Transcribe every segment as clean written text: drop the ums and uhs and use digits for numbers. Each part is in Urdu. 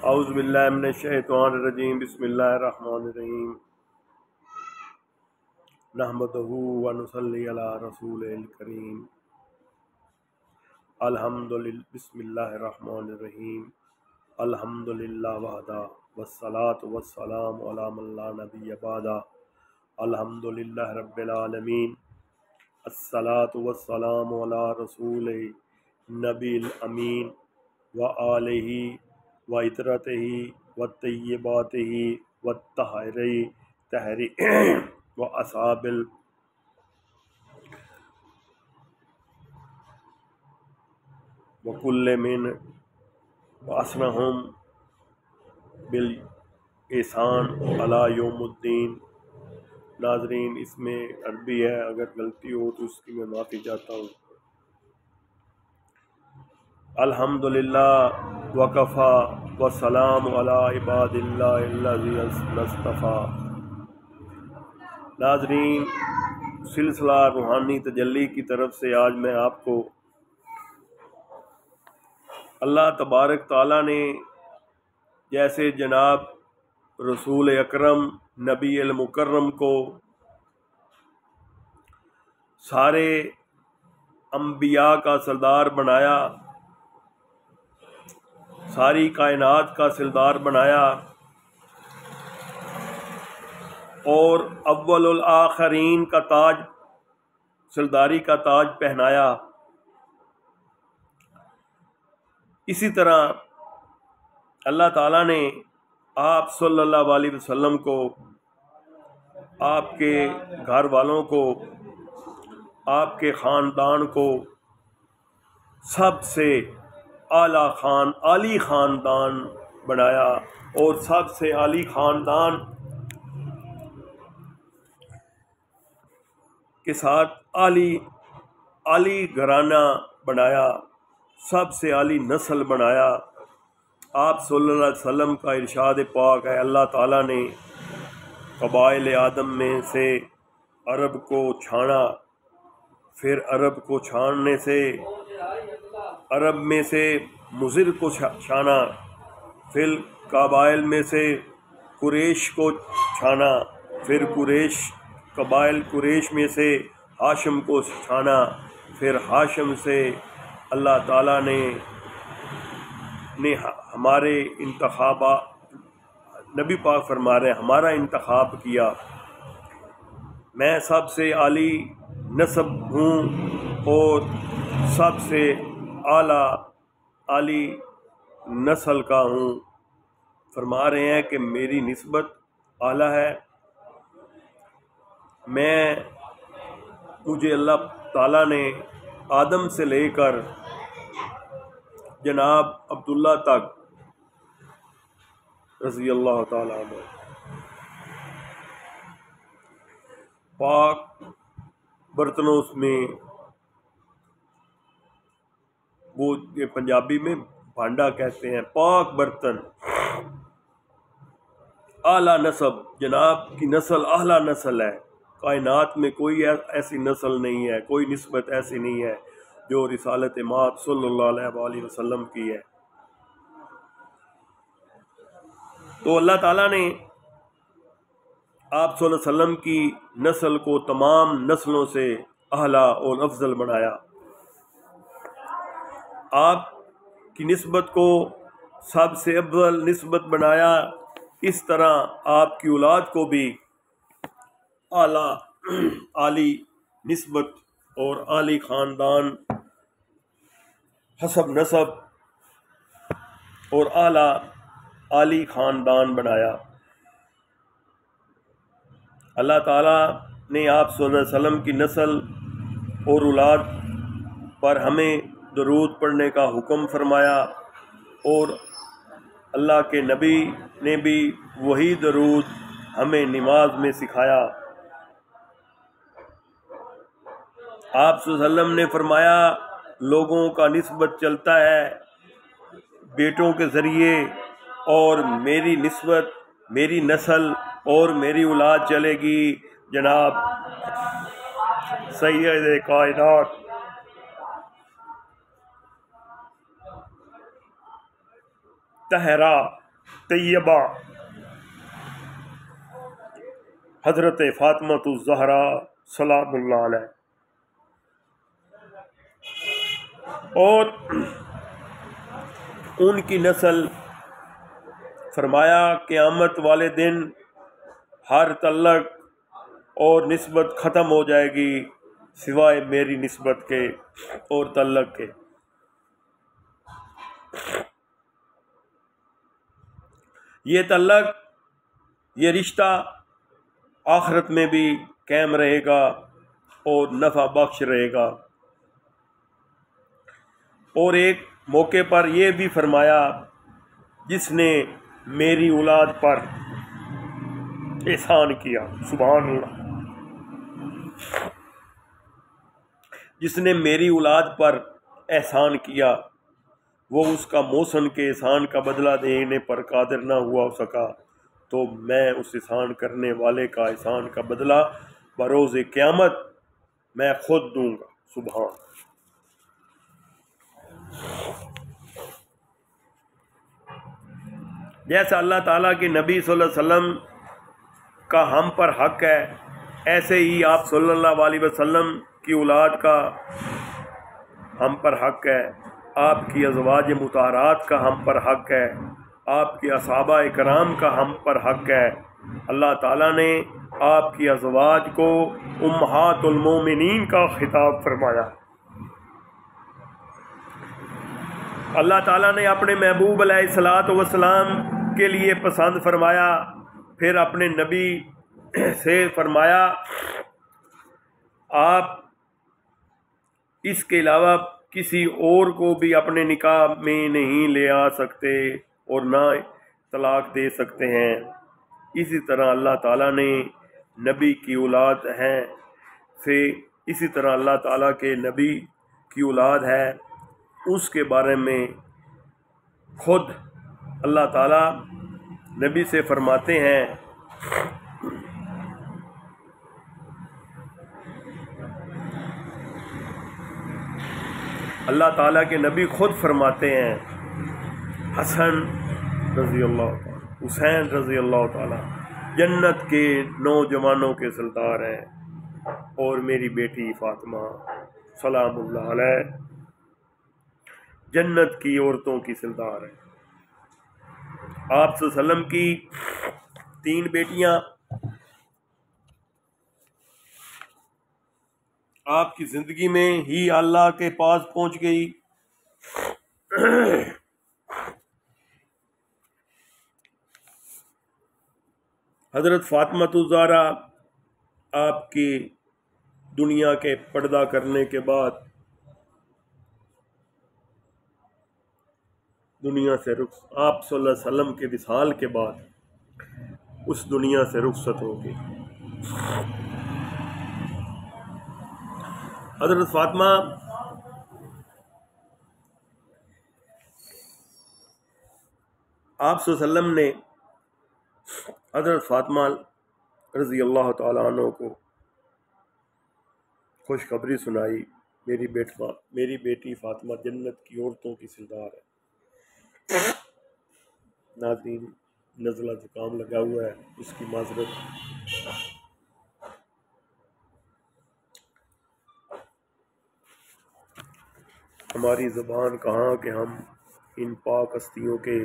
اعوذ باللہ من الشیطان الرجیم بسم اللہ الرحمن الرحیم نحمدہ ونصلی علی رسول الکریم بسم اللہ الرحمن الرحیم الحمدللہ وحدہ والصلاة والسلام علی من لا نبی بعدہ الحمدللہ رب العالمین الصلاة والسلام علی رسول نبی الامین وآلہ وعطرتہ وطیباتہ والطاہری واصحاب وکل من واسنہم بالاحسان علی یوم الدین۔ ناظرین، اس میں عربی ہے، اگر غلطی ہو تو اس کی میں معافی چاہتا ہوں۔ الحمدللہ وکفا والسلام علی عباد اللہ الذین اصطفیٰ۔ ناظرین، سلسلہ روحانی تجلی کی طرف سے آج میں آپ کو اللہ تبارک تعالیٰ نے جیسے جناب رسول اکرم نبی المکرم کو سارے انبیاء کا سردار بنایا، ساری کائنات کا سردار بنایا اور اول الآخرین کا تاج، سرداری کا تاج پہنایا، اسی طرح اللہ تعالیٰ نے آپ صلی اللہ علیہ وسلم کو، آپ کے گھر والوں کو، آپ کے خاندان کو سب سے عالی خاندان بنایا، اور سب سے عالی خاندان کے ساتھ عالی گھرانہ بنایا، سب سے عالی نسل بنایا۔ آپ صلی اللہ علیہ وسلم کا ارشاد پاک ہے، اللہ تعالیٰ نے قبائل آدم میں سے عرب کو چھانا، پھر عرب کو چھاننے سے عرب میں سے مضر کو چھانا، پھر قبائل میں سے قریش کو چھانا، پھر قبائل قریش میں سے ہاشم کو چھانا، پھر ہاشم سے اللہ تعالیٰ نے ہمارے نبی پاک فرما رہے ہیں ہمارا انتخاب کیا۔ میں سب سے عالی نسب ہوں اور سب سے عالی نسل کا ہوں۔ فرما رہے ہیں کہ میری نسبت اعلیٰ ہے، مجھے اللہ تعالیٰ نے آدم سے لے کر جناب عبداللہ تک رضی اللہ تعالیٰ عنہ پاک برتنوں میں، وہ پنجابی میں بھانڈا کہتے ہیں، پاک برتن، اعلیٰ نسب، جناب کی نسل اعلیٰ نسل ہے۔ کائنات میں کوئی ایسی نسل نہیں ہے، کوئی نسبت ایسی نہیں ہے جو رسالت مآب صلی اللہ علیہ وسلم کی ہے۔ تو اللہ تعالیٰ نے آپ صلی اللہ علیہ وسلم کی نسل کو تمام نسلوں سے اعلیٰ اور افضل بنایا، آپ کی نسبت کو سب سے افضل نسبت بنایا، اس طرح آپ کی اولاد کو بھی عالی نسبت اور عالی خاندان حسب نسب اور عالی خاندان بنایا۔ اللہ تعالیٰ نے آپ صلی اللہ علیہ وسلم کی نسل اور اولاد پر ہمیں درود پڑھنے کا حکم فرمایا، اور اللہ کے نبی نے بھی وہی درود ہمیں نماز میں سکھایا۔ آپ صلی اللہ علیہ وسلم نے فرمایا، لوگوں کا نسبت چلتا ہے بیٹوں کے ذریعے، اور میری نسبت، میری نسل اور میری اولاد چلے گی جناب سید کائنات طہرا طیبہ حضرت فاطمہ الزہرا سلام اللہ علیہ، اور ان کی نسل فرمایا قیامت والے دن ہر تعلق اور نسبت ختم ہو جائے گی سوائے میری نسبت کے اور تعلق کے۔ یہ تعلق، یہ رشتہ آخرت میں بھی قائم رہے گا اور نفع بخش رہے گا۔ اور ایک موقع پر یہ بھی فرمایا، جس نے میری اولاد پر احسان کیا، سبحان اللہ، جس نے میری اولاد پر احسان کیا، وہ اس کا محسن کے احسان کا بدلہ دینے پر قادر نہ ہوا سکا، تو میں اس احسان کرنے والے کا احسان کا بدلہ بروز قیامت میں خود دوں گا، سبحان۔ جیسا اللہ تعالیٰ کے نبی صلی اللہ علیہ وسلم کا ہم پر حق ہے، ایسے ہی آپ صلی اللہ علیہ وسلم کی اولاد کا ہم پر حق ہے، آپ کی ازواج مطہرات کا ہم پر حق ہے، آپ کے صحابہ کرام کا ہم پر حق ہے۔ اللہ تعالیٰ نے آپ کی ازواج کو امہات المومنین کا خطاب فرمایا۔ اللہ تعالیٰ نے اپنے محبوب علیہ الصلوۃ والسلام کے لیے پسند فرمایا، پھر اپنے نبی سے فرمایا آپ اس کے علاوہ کسی اور کو بھی اپنے نکاح میں نہیں لے آ سکتے اور نہ طلاق دے سکتے ہیں۔ اسی طرح اللہ تعالیٰ نے نبی کی اولاد ہیں سے، اسی طرح اللہ تعالیٰ کے نبی کی اولاد ہے، اس کے بارے میں خود اللہ تعالیٰ نبی سے فرماتے ہیں، اللہ تعالیٰ کے نبی خود فرماتے ہیں، حسن رضی اللہ تعالیٰ، حسین رضی اللہ تعالیٰ جنت کے نوجوانوں کے سردار ہیں، اور میری بیٹی فاطمہ سلام اللہ علیہ جنت کی عورتوں کی سردار ہے۔ آپ صلی اللہ علیہ وسلم کی 3 بیٹیاں آپ کی زندگی میں ہی اللہ کے پاس پہنچ گئی۔ حضرت فاطمہ الزہرا آپ کی دنیا کے پردہ کرنے کے بعد دنیا سے آپ صلی اللہ علیہ وسلم کے وصال کے بعد اس دنیا سے رخصت ہو گئی۔ حضرت فاطمہ آپ صلی اللہ علیہ وسلم نے حضرت فاطمہ رضی اللہ تعالیٰ عنہ کو خوشخبری سنائی، میری بیٹی فاطمہ جنت کی عورتوں کی سردار ہے۔ ناظرین، نزلہ زکام لگا ہوا ہے، اس کی معذرت۔ ہماری زبان کہاں کہ ہم ان پاک ہستیوں کے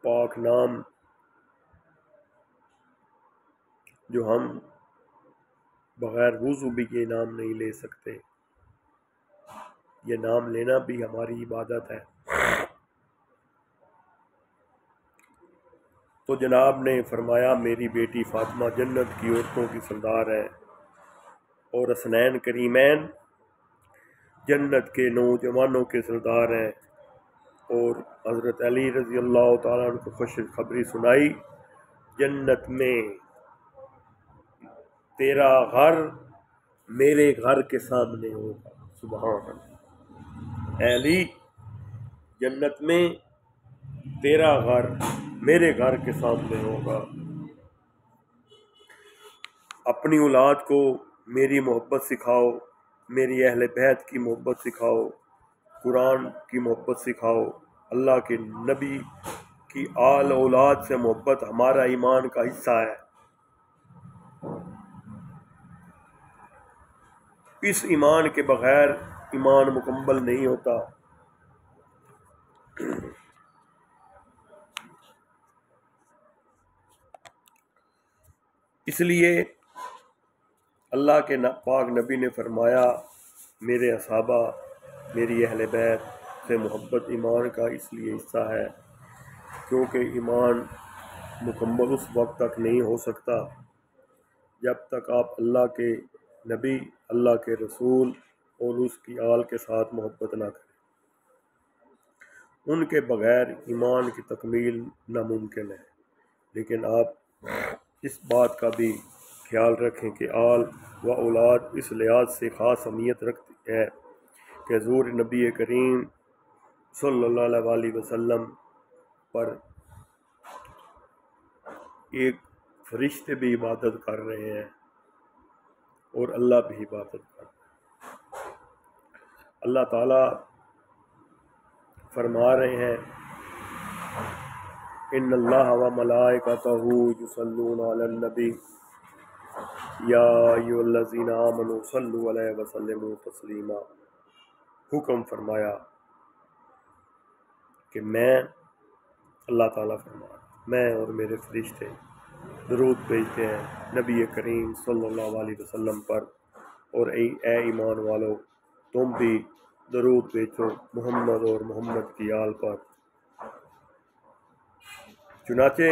پاک نام جو ہم بغیر وضو بھی یہ نام نہیں لے سکتے، یہ نام لینا بھی ہماری عبادت ہے۔ تو جناب نے فرمایا میری بیٹی فاطمہ جنت کی عورتوں کی سردار ہے، اور حسنین کریمین جنت کے نوجوانوں کے سردار ہیں، اور حضرت علی رضی اللہ تعالیٰ عنہ کو خوشخبری سنائی، جنت میں تیرا گھر میرے گھر کے سامنے ہوگا، سبحان اللہ۔ اے علی، جنت میں تیرا گھر میرے گھر کے سامنے ہوگا۔ اپنی اولاد کو میری محبت سکھاؤ، میری اہل بیت کی محبت سکھاؤ، قرآن کی محبت سکھاؤ، اللہ کے نبی کی آل اولاد سے محبت ہمارا ایمان کا حصہ ہے۔ اس ایمان کے بغیر ایمان مکمل نہیں ہوتا۔ اس لیے اللہ کے پاک نبی نے فرمایا میرے اصحابہ، میری اہل بیت سے محبت ایمان کا اس لیے حصہ ہے کیونکہ ایمان مکمل اس وقت تک نہیں ہو سکتا جب تک آپ اللہ کے نبی، اللہ کے رسول اور اس کی آل کے ساتھ محبت نہ کریں۔ ان کے بغیر ایمان کی تکمیل ناممکن ہے۔ لیکن آپ اس بات کا بھی خیال رکھیں کہ آل و اولاد اس لحاظ سے خاص اہمیت رکھتی ہے کہ حضور نبی کریم صلی اللہ علیہ وسلم پر ایک فرشتے بھی عبادت کر رہے ہیں اور اللہ بھی عبادت کر رہے ہیں۔ اللہ تعالیٰ فرما رہے ہیں ان اللہ و ملائکتہ یصلون علی النبی یا ایھا الذین آمنوا صلوا علیہ وسلموا تسلیما۔ حکم فرمایا کہ میں، اللہ تعالیٰ فرمایا، میں اور میرے فرشتے درود بھیجتے ہیں نبی کریم صلی اللہ علیہ وسلم پر، اور اے ایمان والو تم بھی درود بھیجو محمد اور محمد کی آل پر۔ چنانچہ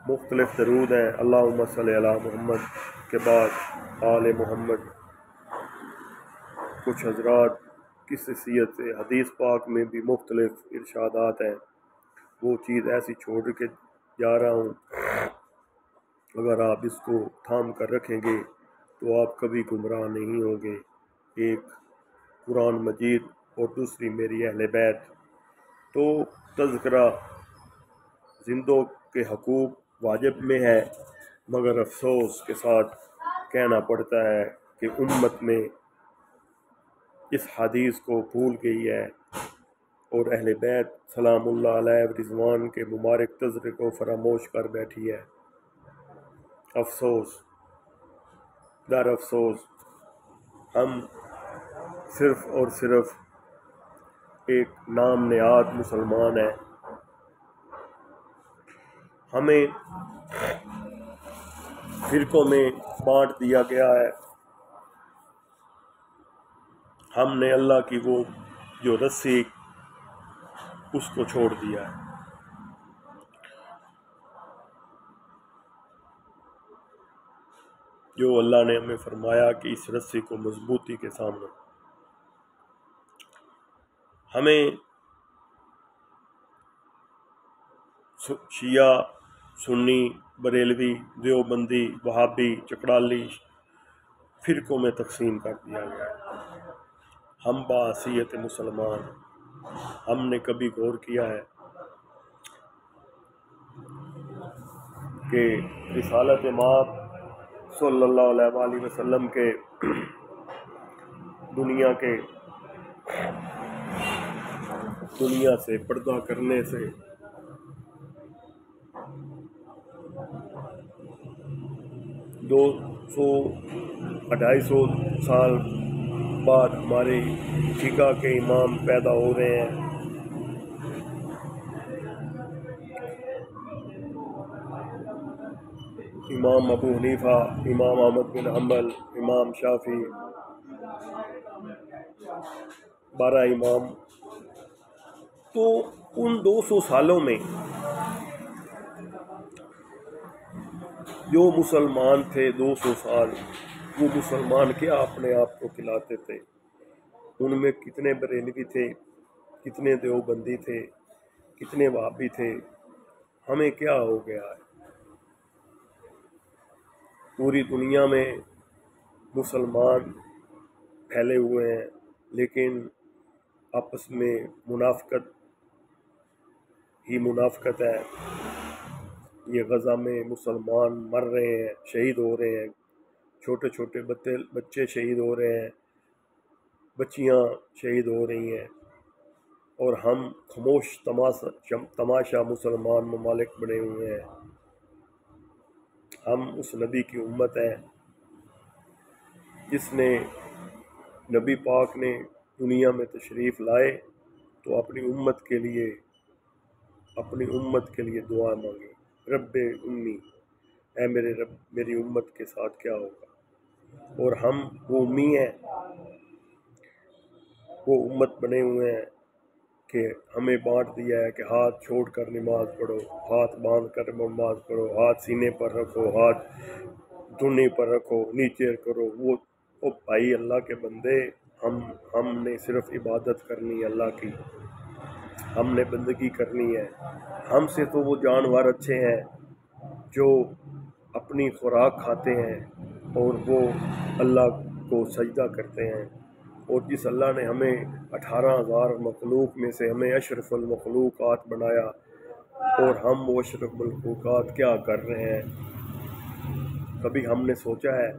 مختلف درود ہیں، اللہم صلی علی محمد کے بعد آل محمد۔ کچھ حضرات کس حیثیت سے حدیث پاک میں بھی مختلف ارشادات ہیں، وہ چیز ایسی چھوڑ کے جا رہا ہوں، اگر آپ اس کو تھام کر رکھیں گے تو آپ کبھی گمراہ نہیں ہوں گے۔ ایک قرآن مجید اور دوسری میری اہل بیت۔ تو تذکرہ زندوں کے حقوق واجب میں ہے، مگر افسوس کے ساتھ کہنا پڑتا ہے کہ امت میں اس حدیث کو بھول گئی ہے اور اہل بیت سلام اللہ علیہ رضوان کے مبارک تذکرے کو فراموش کر بیٹھی ہے۔ افسوس در افسوس، ہم صرف اور صرف ایک نام نہاد مسلمان ہیں۔ ہمیں فرقوں میں بانٹ دیا گیا ہے۔ ہم نے اللہ کی وہ جو رسی اس کو چھوڑ دیا ہے۔ جو اللہ نے ہمیں فرمایا کہ اس رسی کو مضبوطی کے سامنے ہمیں شیعہ، سنی، بریلوی، دیوبندی، وہابی، چکڑالی فرقوں میں تقسیم کر دیا گیا ہے۔ ہم بحیثیت مسلمان، ہم نے کبھی غور کیا ہے کہ رسالت مآب صلی اللہ علیہ وآلہ وسلم کے دنیا سے پردہ کرنے سے 200-250 سال بعد ہمارے فقہ کے امام پیدا ہو رہے ہیں۔ امام ابو حنیفہ، امام احمد بن حنبل، امام شافعی، 12 امام۔ تو ان 200 سالوں میں جو مسلمان تھے 200 سال، وہ مسلمان کیا اپنے آپ کو کھلاتے تھے؟ ان میں کتنے بریلوی تھے، کتنے دیوبندی تھے، کتنے وہابی تھے؟ ہمیں کیا ہو گیا ہے؟ پوری دنیا میں مسلمان پھیلے ہوئے ہیں، لیکن آپس میں منافقت ہی منافقت ہے۔ یہ غزہ میں مسلمان مر رہے ہیں، شہید ہو رہے ہیں، چھوٹے چھوٹے بچے شہید ہو رہے ہیں، بچیاں شہید ہو رہی ہیں۔ اور ہم خاموش تماشا مسلمان ممالک بنے ہوئے ہیں۔ ہم اس نبی کی امت ہیں جس نے نبی پاک نے دنیا میں تشریف لائے تو اپنی امت کے لیے دعا مانگی، رب امی، اے میرے رب میری امت کے ساتھ کیا ہوگا۔ اور ہم وہ امی ہیں، وہ امت بنے ہوئے ہیں کہ ہمیں بانٹ دیا ہے کہ ہاتھ چھوڑ کر نماز پڑھو، ہاتھ باندھ کر نماز پڑھو، ہاتھ سینے پر رکھو، ہاتھ دھنے پر رکھو، نیچے کرو۔ وہ بھائی اللہ کے بندے، ہم نے صرف عبادت کرنی ہے اللہ کی، ہم نے بندگی کرنی ہے۔ ہم سے تو وہ جانور اچھے ہیں جو اپنی خوراک کھاتے ہیں اور وہ اللہ کو سجدہ کرتے ہیں، اور جس اللہ نے ہمیں 18,000 مخلوق میں سے ہمیں اشرف المخلوقات بنایا، اور ہم وہ اشرف المخلوقات کیا کر رہے ہیں؟ کبھی ہم نے سوچا ہے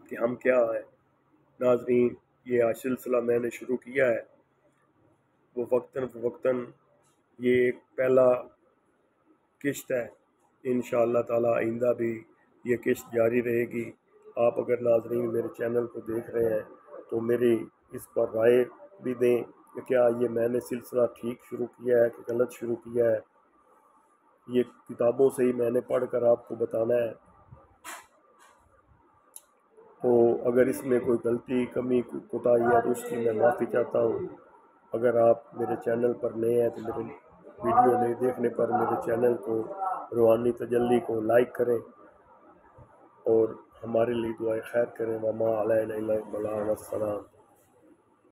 کہ ہم کیا ہیں؟ ناظرین، یہ سلسلہ میں نے شروع کیا ہے، وہ وقتاً یہ ایک پہلا قسط ہے، انشاءاللہ تعالی آئندہ بھی یہ قسط جاری رہے گی۔ آپ اگر ناظرین میرے چینل کو دیکھ رہے ہیں تو میری اس پر رائے بھی دیں کہ کیا یہ میں نے سلسلہ ٹھیک شروع کیا ہے کہ غلط شروع کیا ہے۔ یہ کتابوں سے ہی میں نے پڑھ کر آپ کو بتانا ہے، تو اگر اس میں کوئی غلطی کمی کوتاہی ہے تو اس کی میں معافی چاہتا ہوں۔ اگر آپ میرے چینل پر نئے ہیں تو میرے ویڈیو نہیں دیکھنے پر میرے چینل کو روحانی تجلی کو لائک کریں اور ہمارے لیے دعائے خیر کریں۔ وما علینا الا البلاغ، والسلام۔